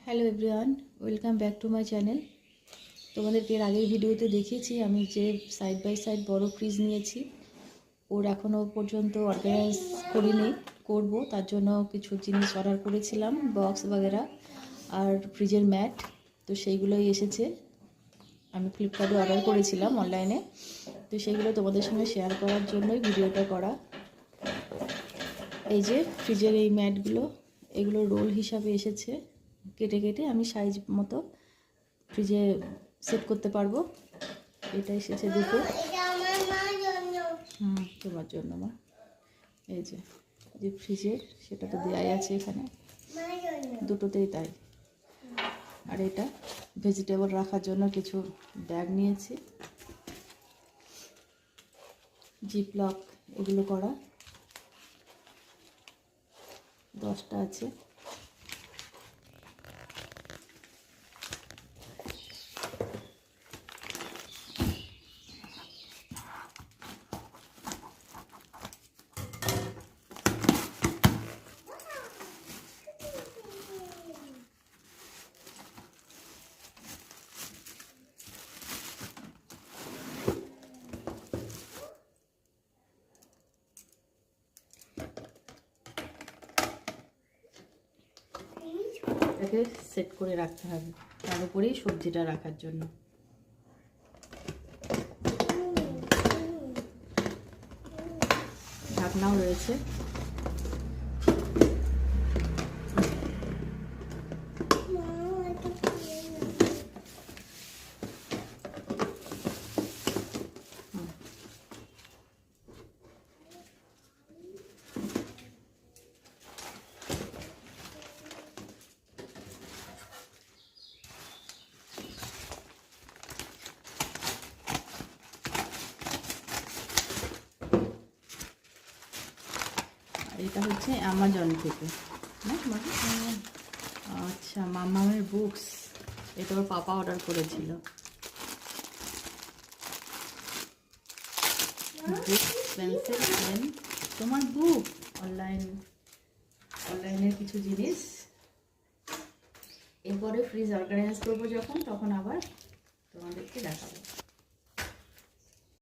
Hello everyone, welcome back to my channel. তোমাদেরকে এর আগের ভিডিওতে দেখিয়েছি আমি যে সাইড বাই সাইড বড় ফ্রিজ নিয়েছি। ওর এখনও পর্যন্ত অর্গানাইজ করিনি, করব। তার জন্য কিছু জিনিস অর্ডার করেছিলাম, বক্স বগেরা আর ফ্রিজের ম্যাট। তো সেইগুলোই এসেছে। আমি ফ্লিপকার্টে অর্ডার করেছিলাম অনলাইনে। তো সেইগুলো তোমাদের সঙ্গে শেয়ার করার জন্যই ভিডিওটা করা। এই যে ফ্রিজের এই ম্যাটগুলো, এগুলো রোল হিসাবে এসেছে। কেটে কেটে আমি সাইজ মতো ফ্রিজে সেট করতে পারবো। এটা এসেছে দুটো। তোমার জন্য মা। এই যে যে ফ্রিজের, সেটা তো দেয়াই আছে এখানে, দুটোতেই তাই। আর এটা ভেজিটেবল রাখার জন্য কিছু ব্যাগ নিয়েছি, জিপলক এগুলো করা। 10টা আছে। এটাকে সেট করে রাখতে হবে, তার উপরেই সবজিটা রাখার জন্য। ঢাকনাও রয়েছে। এটা হচ্ছে অ্যামাজন থেকে। আচ্ছা, মামামের বুকস। এটা ওর পাপা অর্ডার করেছিল। বুক, পেন্সিল, পেন, তোমার বুক, অনলাইনের কিছু জিনিস। এরপরে ফ্রিজ অর্গানাইজ করবো যখন, তখন আবার তোমাদেরকে দেখাবো।